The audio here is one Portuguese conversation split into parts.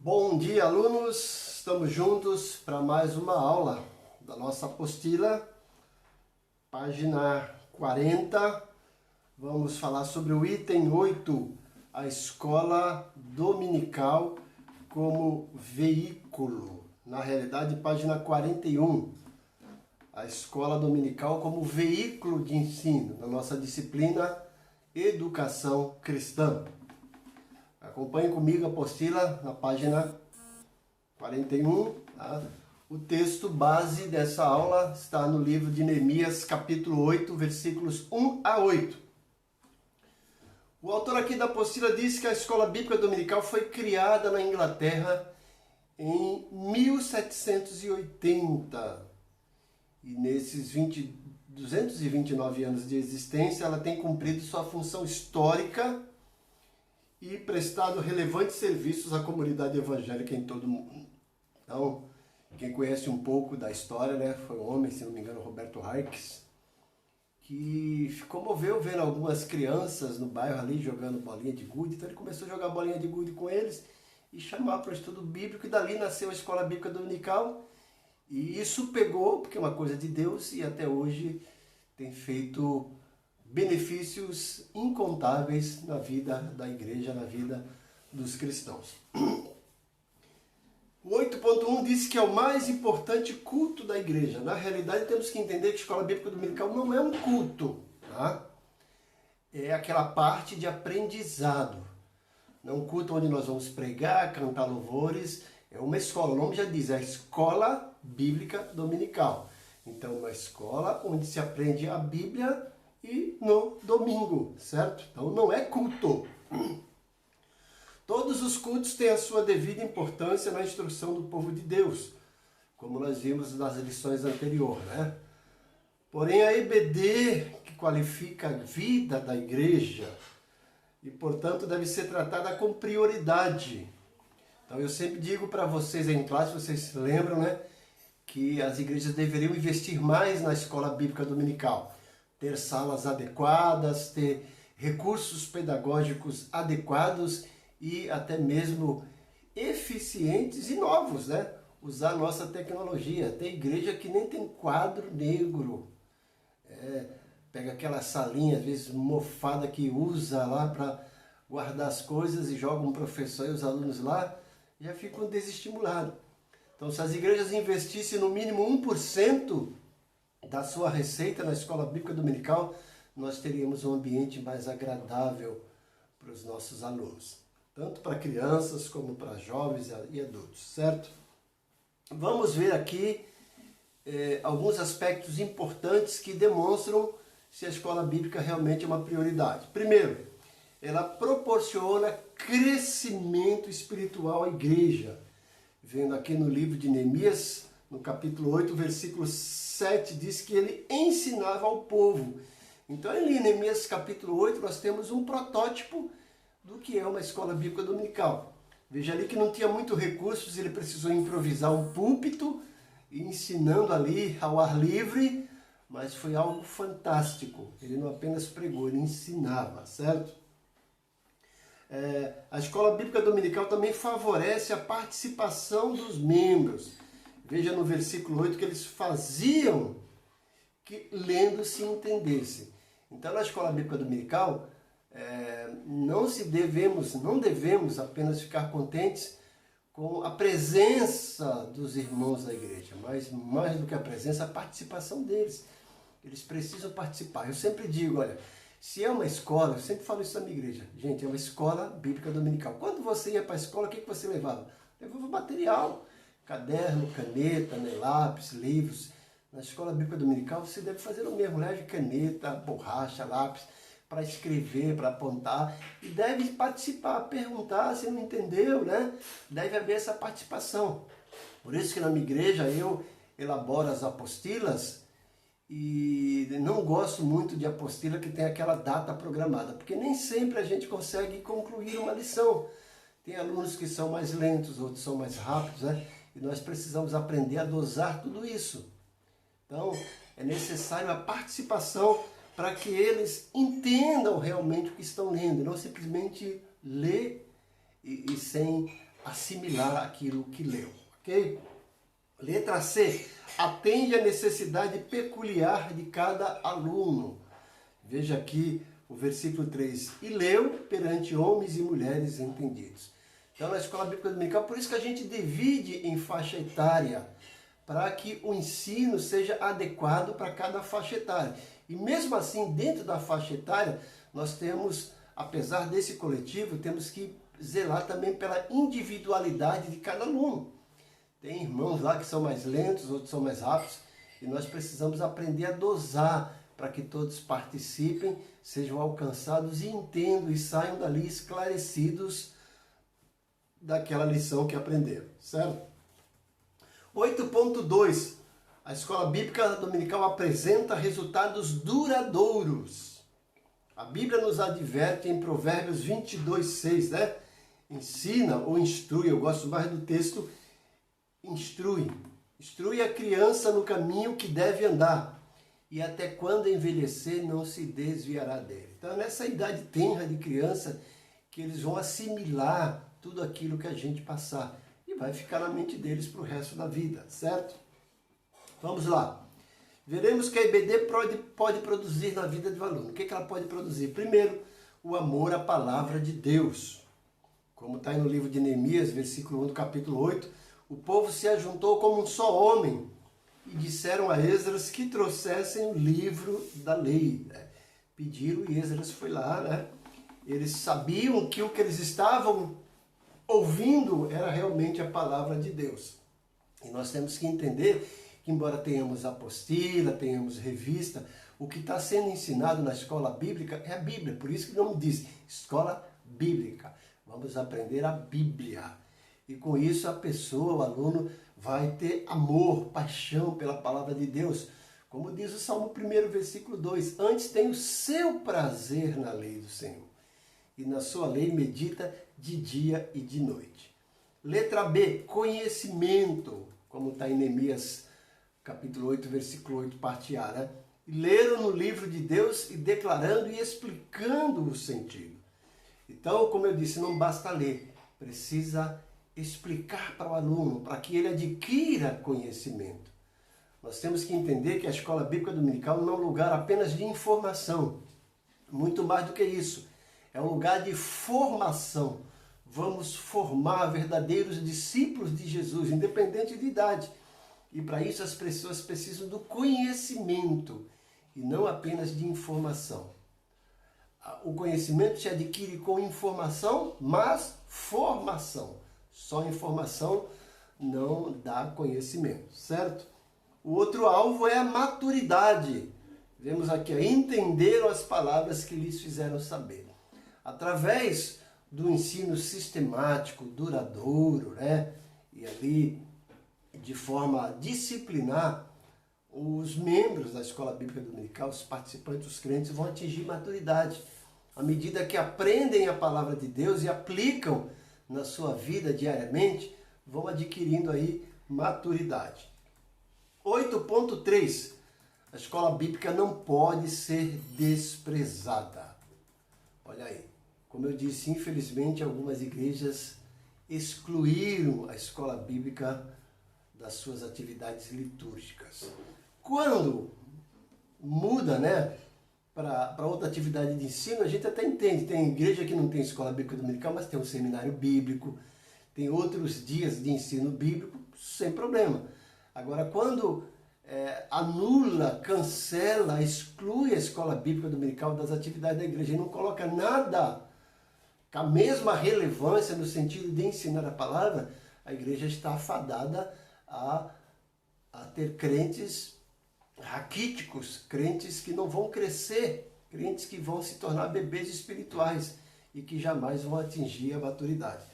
Bom dia, alunos! Estamos juntos para mais uma aula da nossa apostila, página 40. Vamos falar sobre o item 8, a escola dominical como veículo. Na realidade, página 41, a escola dominical como veículo de ensino, na nossa disciplina Educação Cristã. Acompanhe comigo a apostila na página 41. Tá? O texto base dessa aula está no livro de Neemias, capítulo 8, versículos 1 a 8. O autor aqui da apostila diz que a escola bíblica dominical foi criada na Inglaterra em 1780. E nesses 229 anos de existência, ela tem cumprido sua função histórica e prestado relevantes serviços à comunidade evangélica em todo o mundo. Então, quem conhece um pouco da história, né, foi um homem, se não me engano, Roberto Harkes, que se comoveu vendo algumas crianças no bairro ali jogando bolinha de gude. Então ele começou a jogar bolinha de gude com eles e chamar para o estudo bíblico, e dali nasceu a escola bíblica dominical. E isso pegou, porque é uma coisa de Deus, e até hoje tem feito benefícios incontáveis na vida da igreja, na vida dos cristãos. O 8.1 diz que é o mais importante culto da igreja. Na realidade, temos que entender que a escola bíblica dominical não é um culto, tá? É aquela parte de aprendizado. Não é um culto onde nós vamos pregar, cantar louvores. É uma escola, o nome já diz, é a escola bíblica dominical. Então, uma escola onde se aprende a Bíblia e no domingo, certo? Então não é culto. Todos os cultos têm a sua devida importância na instrução do povo de Deus, como nós vimos nas lições anteriores, né? Porém a EBD, que qualifica a vida da igreja, e portanto deve ser tratada com prioridade. Então eu sempre digo para vocês em classe, vocês se lembram, né? Que as igrejas deveriam investir mais na escola bíblica dominical. Ter salas adequadas, ter recursos pedagógicos adequados e até mesmo eficientes e novos, né? Usar a nossa tecnologia. Tem igreja que nem tem quadro negro. Pega aquela salinha, às vezes mofada, que usa lá para guardar as coisas e joga um professor e os alunos lá, já ficam desestimulados. Então, se as igrejas investissem no mínimo 1% da sua receita na escola bíblica dominical, nós teríamos um ambiente mais agradável para os nossos alunos, tanto para crianças como para jovens e adultos, certo? Vamos ver aqui alguns aspectos importantes que demonstram se a escola bíblica realmente é uma prioridade. Primeiro, ela proporciona crescimento espiritual à igreja. Vendo aqui no livro de Neemias, no capítulo 8, versículo 7, diz que ele ensinava ao povo. Então, ali em Neemias capítulo 8, nós temos um protótipo do que é uma escola bíblica dominical. Veja ali que não tinha muito recursos, ele precisou improvisar um púlpito, ensinando ali ao ar livre, mas foi algo fantástico. Ele não apenas pregou, ele ensinava, certo? A escola bíblica dominical também favorece a participação dos membros. Veja no versículo 8 que eles faziam que lendo se entendesse. Então, na escola bíblica dominical, não devemos apenas ficar contentes com a presença dos irmãos da igreja, mas mais do que a presença, a participação deles. Eles precisam participar. Eu sempre digo, olha, se é uma escola, eu sempre falo isso na minha igreja, gente, é uma escola bíblica dominical. Quando você ia para a escola, o que você levava? Levava material, caderno, caneta, né, lápis, livros. Na escola bíblica dominical você deve fazer o mesmo, leve caneta, borracha, lápis, para escrever, para apontar, e deve participar, perguntar se não entendeu, né? Deve haver essa participação. Por isso que na minha igreja eu elaboro as apostilas, e não gosto muito de apostila que tem aquela data programada, porque nem sempre a gente consegue concluir uma lição. Tem alunos que são mais lentos, outros são mais rápidos, né? E nós precisamos aprender a dosar tudo isso. Então, é necessário a participação para que eles entendam realmente o que estão lendo, não simplesmente ler e sem assimilar aquilo que leu, ok? Letra C, atende à necessidade peculiar de cada aluno. Veja aqui o versículo 3, e leu perante homens e mulheres entendidos. Então, na escola bíblica dominical, por isso que a gente divide em faixa etária, para que o ensino seja adequado para cada faixa etária. E mesmo assim, dentro da faixa etária, nós temos, apesar desse coletivo, temos que zelar também pela individualidade de cada aluno. Tem irmãos lá que são mais lentos, outros são mais rápidos, e nós precisamos aprender a dosar para que todos participem, sejam alcançados e entendam e saiam dali esclarecidos daquela lição que aprenderam, certo? 8.2. A escola bíblica dominical apresenta resultados duradouros. A Bíblia nos adverte em Provérbios 22:6, né? Ensina ou instrui, eu gosto mais do texto, instrui. Instrui a criança no caminho que deve andar, e até quando envelhecer não se desviará dele. Então, nessa idade tenra de criança, que eles vão assimilar tudo aquilo que a gente passar, e vai ficar na mente deles para o resto da vida, certo? Vamos lá. Veremos que a IBD pode produzir na vida do aluno. O que ela pode produzir? Primeiro, o amor à palavra de Deus. Como está aí no livro de Neemias, versículo 1 do capítulo 8, o povo se ajuntou como um só homem e disseram a Esdras que trouxessem o livro da lei. Pediram e Esdras foi lá, né? Eles sabiam que o que eles estavam ouvindo era realmente a palavra de Deus. E nós temos que entender que, embora tenhamos apostila, tenhamos revista, o que está sendo ensinado na escola bíblica é a Bíblia. Por isso que o nome diz escola bíblica. Vamos aprender a Bíblia. E com isso a pessoa, o aluno, vai ter amor, paixão pela palavra de Deus. Como diz o Salmo 1, versículo 2, antes tem o seu prazer na lei do Senhor, e na sua lei medita de dia e de noite. Letra B, conhecimento, como está em Neemias, capítulo 8, versículo 8, parte A, né? Leram no livro de Deus e declarando e explicando o sentido. Então, como eu disse, não basta ler, precisa explicar para o aluno, para que ele adquira conhecimento. Nós temos que entender que a escola bíblica dominical não é um lugar apenas de informação, muito mais do que isso. É um lugar de formação. Vamos formar verdadeiros discípulos de Jesus, independente de idade. E para isso as pessoas precisam do conhecimento e não apenas de informação. O conhecimento se adquire com informação, mas formação. Só informação não dá conhecimento, certo? O outro alvo é a maturidade. Vemos aqui, entenderam as palavras que lhes fizeram saber. Através do ensino sistemático, duradouro, né? E ali, de forma disciplinar, os membros da escola bíblica dominical, os participantes, os crentes, vão atingir maturidade. À medida que aprendem a palavra de Deus e aplicam na sua vida diariamente, vão adquirindo aí maturidade. 8.3. A escola bíblica não pode ser desprezada. Olha aí, como eu disse, infelizmente algumas igrejas excluíram a escola bíblica das suas atividades litúrgicas. Quando muda, né, para outra atividade de ensino, a gente até entende. Tem igreja que não tem escola bíblica dominical, mas tem um seminário bíblico, tem outros dias de ensino bíblico, sem problema. Agora, quando anula, cancela, exclui a escola bíblica dominical das atividades da igreja e não coloca nada com a mesma relevância no sentido de ensinar a palavra, a igreja está afadada a ter crentes raquíticos, crentes que não vão crescer, crentes que vão se tornar bebês espirituais e que jamais vão atingir a maturidade.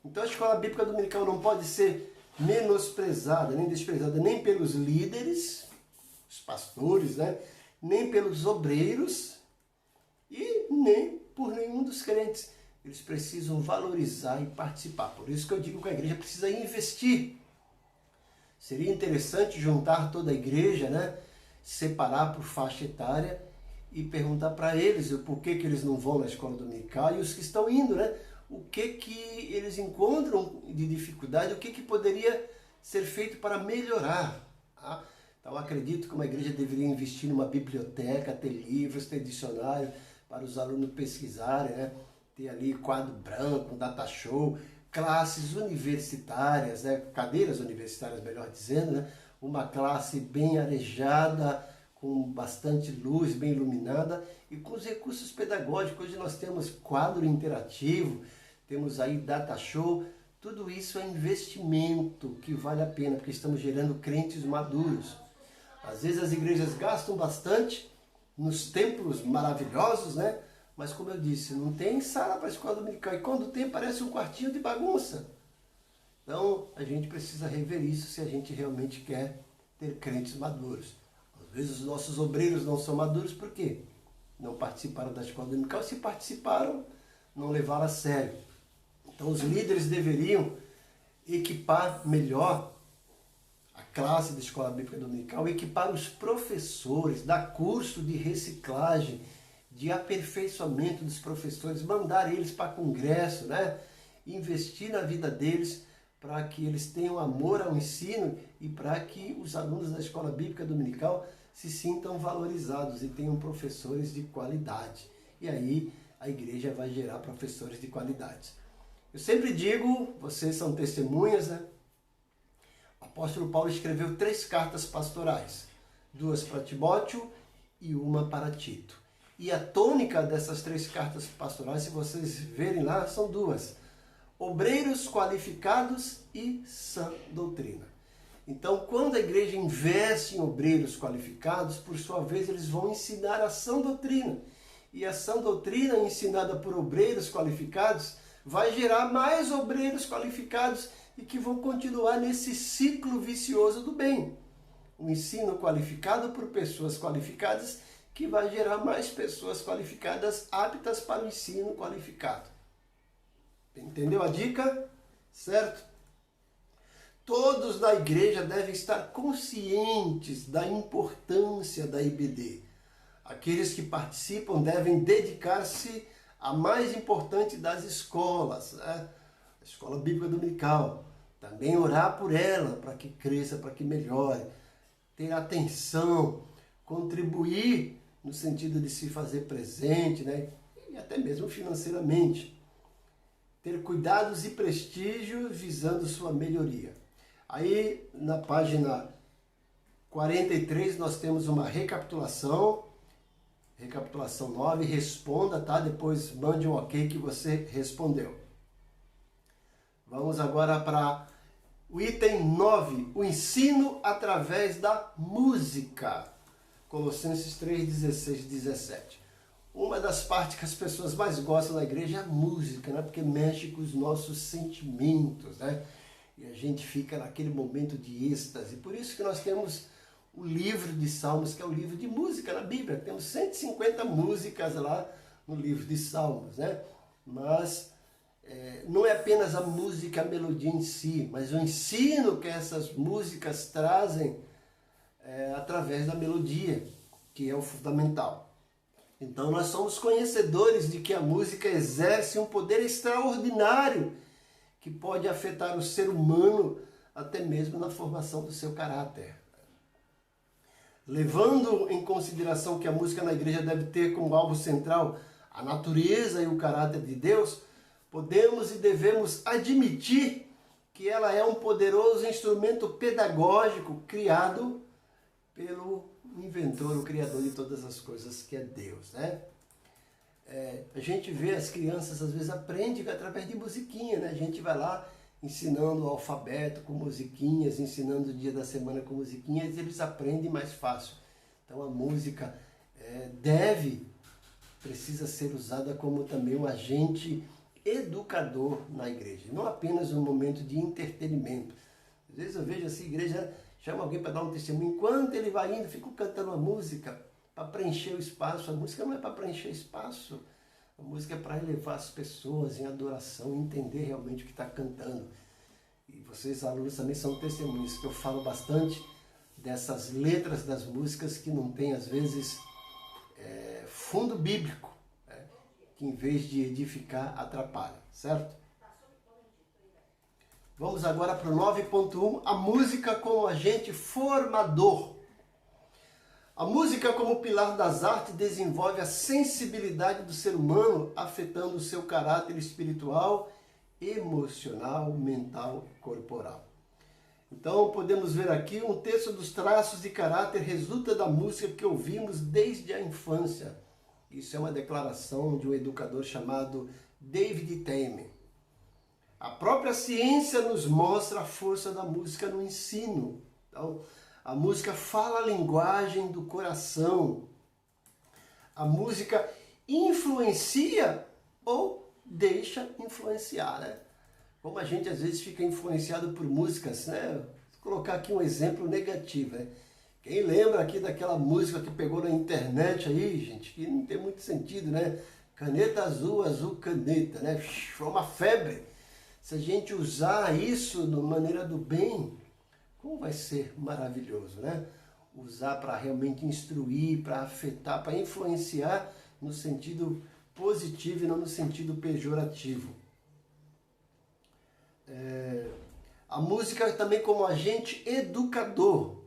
Então a escola bíblica dominical não pode ser menosprezada, nem desprezada, nem pelos líderes, os pastores, né? Nem pelos obreiros e nem por nenhum dos crentes. Eles precisam valorizar e participar. Por isso que eu digo que a igreja precisa investir. Seria interessante juntar toda a igreja, né? Separar por faixa etária e perguntar para eles o porquê que eles não vão na escola dominical e os que estão indo, né? o que eles encontram de dificuldade, o que poderia ser feito para melhorar. Tá? Então, acredito que uma igreja deveria investir numa biblioteca, ter livros, ter dicionário para os alunos pesquisarem, né? Ter ali quadro branco, data show, classes universitárias, né? Cadeiras universitárias, melhor dizendo, né? Uma classe bem arejada, com bastante luz, bem iluminada e com os recursos pedagógicos. Hoje nós temos quadro interativo, temos aí data show, tudo isso é investimento que vale a pena, porque estamos gerando crentes maduros. Às vezes as igrejas gastam bastante nos templos maravilhosos, né? Mas como eu disse, não tem sala para a escola dominical. E quando tem, parece um quartinho de bagunça. Então, a gente precisa rever isso se a gente realmente quer ter crentes maduros. Às vezes os nossos obreiros não são maduros, por quê? Não participaram da escola dominical. Se participaram, não levaram a sério. Então, os líderes deveriam equipar melhor a classe da escola bíblica dominical, equipar os professores, dar curso de reciclagem, de aperfeiçoamento dos professores, mandar eles para congresso, né? Investir na vida deles para que eles tenham amor ao ensino e para que os alunos da escola bíblica dominical se sintam valorizados e tenham professores de qualidade. E aí a igreja vai gerar professores de qualidade. Eu sempre digo, vocês são testemunhas, né? O apóstolo Paulo escreveu 3 cartas pastorais, 2 para Timóteo e 1 para Tito. E a tônica dessas 3 cartas pastorais, se vocês verem lá, são 2. Obreiros qualificados e sã doutrina. Então, quando a igreja investe em obreiros qualificados, por sua vez, eles vão ensinar a sã doutrina. E a sã doutrina ensinada por obreiros qualificados vai gerar mais obreiros qualificados e que vão continuar nesse ciclo vicioso do bem. O ensino qualificado por pessoas qualificadas que vai gerar mais pessoas qualificadas aptas para o ensino qualificado. Entendeu a dica? Certo? Todos na igreja devem estar conscientes da importância da IBD. Aqueles que participam devem dedicar-se à mais importante das escolas, né? A escola bíblica dominical. Também orar por ela, para que cresça, para que melhore. Ter atenção, contribuir no sentido de se fazer presente, né? E até mesmo financeiramente. Ter cuidados e prestígio visando sua melhoria. Aí, na página 43, nós temos uma recapitulação 9, responda, tá? Depois mande um ok que você respondeu. Vamos agora para o item 9, o ensino através da música. Colossenses 3, 16 e 17. Uma das partes que as pessoas mais gostam da igreja é a música, né? Porque mexe com os nossos sentimentos, né? E a gente fica naquele momento de êxtase. Por isso que nós temos o livro de Salmos, que é o livro de música na Bíblia. Temos 150 músicas lá no livro de Salmos, né? Mas não é apenas a música, a melodia em si, mas o ensino que essas músicas trazem através da melodia, que é o fundamental. Então nós somos conhecedores de que a música exerce um poder extraordinário que pode afetar o ser humano até mesmo na formação do seu caráter. Levando em consideração que a música na igreja deve ter como alvo central a natureza e o caráter de Deus, podemos e devemos admitir que ela é um poderoso instrumento pedagógico criado pelo inventor, o criador de todas as coisas, que é Deus, né? A gente vê as crianças, às vezes, aprendem através de musiquinha, né? A gente vai lá ensinando o alfabeto com musiquinhas, ensinando o dia da semana com musiquinhas, e eles aprendem mais fácil. Então a música precisa ser usada como também um agente educador na igreja, não apenas um momento de entretenimento. Às vezes eu vejo assim, a igreja chama alguém para dar um testemunho, enquanto ele vai indo, fica cantando uma música para preencher o espaço. A música não é para preencher espaço, a música é para elevar as pessoas em adoração, entender realmente o que está cantando. E vocês, alunos, também são testemunhas, que eu falo bastante dessas letras das músicas que não tem, às vezes, fundo bíblico, né? que em vez de edificar, atrapalha, certo? Vamos agora para o 9.1, a música como agente formador. A música como pilar das artes desenvolve a sensibilidade do ser humano, afetando o seu caráter espiritual, emocional, mental e corporal. Então podemos ver aqui um terço dos traços de caráter resulta da música que ouvimos desde a infância. Isso é uma declaração de um educador chamado David Tame. A própria ciência nos mostra a força da música no ensino. Então, a música fala a linguagem do coração. A música influencia ou deixa influenciar, né? Como a gente às vezes fica influenciado por músicas, né? Vou colocar aqui um exemplo negativo, né? Quem lembra aqui daquela música que pegou na internet aí, gente, que não tem muito sentido, né? Caneta azul, azul caneta, né? Foi uma febre. Se a gente usar isso de maneira do bem, como vai ser maravilhoso, né? Usar para realmente instruir, para afetar, para influenciar no sentido positivo e não no sentido pejorativo. A música também como agente educador.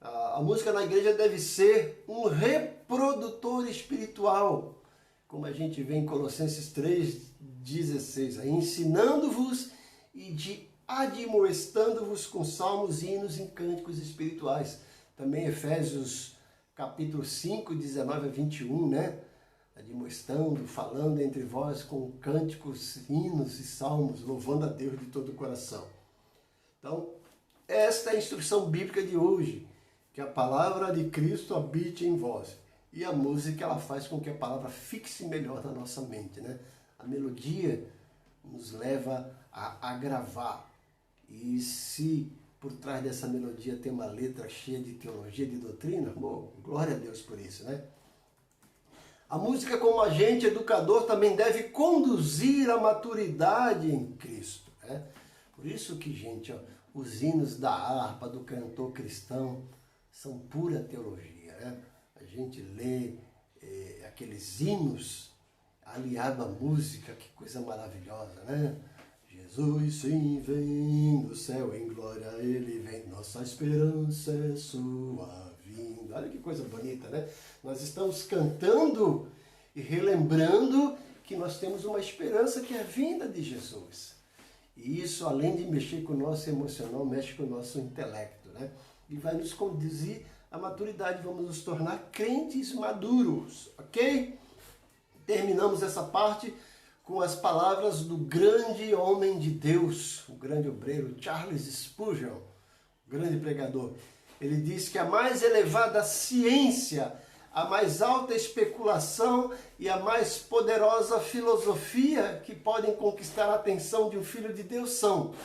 A música na igreja deve ser um reprodutor espiritual, como a gente vê em Colossenses 3,16, ensinando-vos e de admoestando-vos com salmos, hinos e cânticos espirituais. Também Efésios capítulo 5, 19 a 21, né? Admoestando, falando entre vós com cânticos, hinos e salmos, louvando a Deus de todo o coração. Então, esta é a instrução bíblica de hoje, que a palavra de Cristo habite em vós. E a música, ela faz com que a palavra fixe melhor na nossa mente, né? A melodia nos leva a gravar. E se por trás dessa melodia tem uma letra cheia de teologia, de doutrina, bom, glória a Deus por isso, né? A música como agente educador também deve conduzir à maturidade em Cristo, né? Por isso que, gente, ó, os hinos da harpa, do cantor cristão, são pura teologia, né? A gente lê aqueles hinos aliado à música, que coisa maravilhosa, né? Jesus sim vem do céu em glória, ele vem, nossa esperança é sua vinda. Olha que coisa bonita, né? Nós estamos cantando e relembrando que nós temos uma esperança que é a vinda de Jesus. E isso, além de mexer com o nosso emocional, mexe com o nosso intelecto, né? E vai nos conduzir à maturidade, vamos nos tornar crentes maduros, ok? Terminamos essa parte com as palavras do grande homem de Deus, o grande obreiro Charles Spurgeon, grande pregador. Ele diz que a mais elevada ciência, a mais alta especulação e a mais poderosa filosofia que podem conquistar a atenção de um filho de Deus são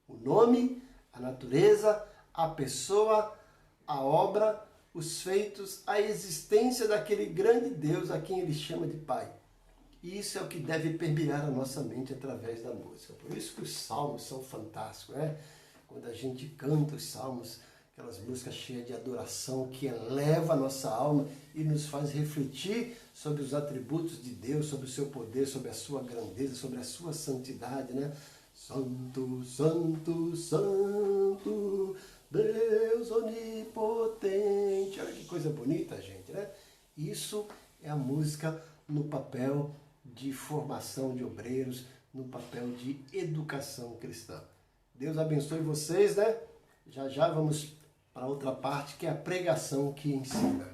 o nome, a natureza, a pessoa, a obra, os feitos, a existência daquele grande Deus a quem ele chama de Pai. E isso é o que deve permear a nossa mente através da música. Por isso que os salmos são fantásticos, né? Quando a gente canta os salmos, aquelas músicas cheias de adoração que eleva a nossa alma e nos faz refletir sobre os atributos de Deus, sobre o seu poder, sobre a sua grandeza, sobre a sua santidade, né? Santo, santo, santo, Deus onipotente. Olha que coisa bonita, gente, né? Isso é a música no papel de formação de obreiros, no papel de educação cristã. Deus abençoe vocês, né? Já já vamos para outra parte, que é a pregação que ensina.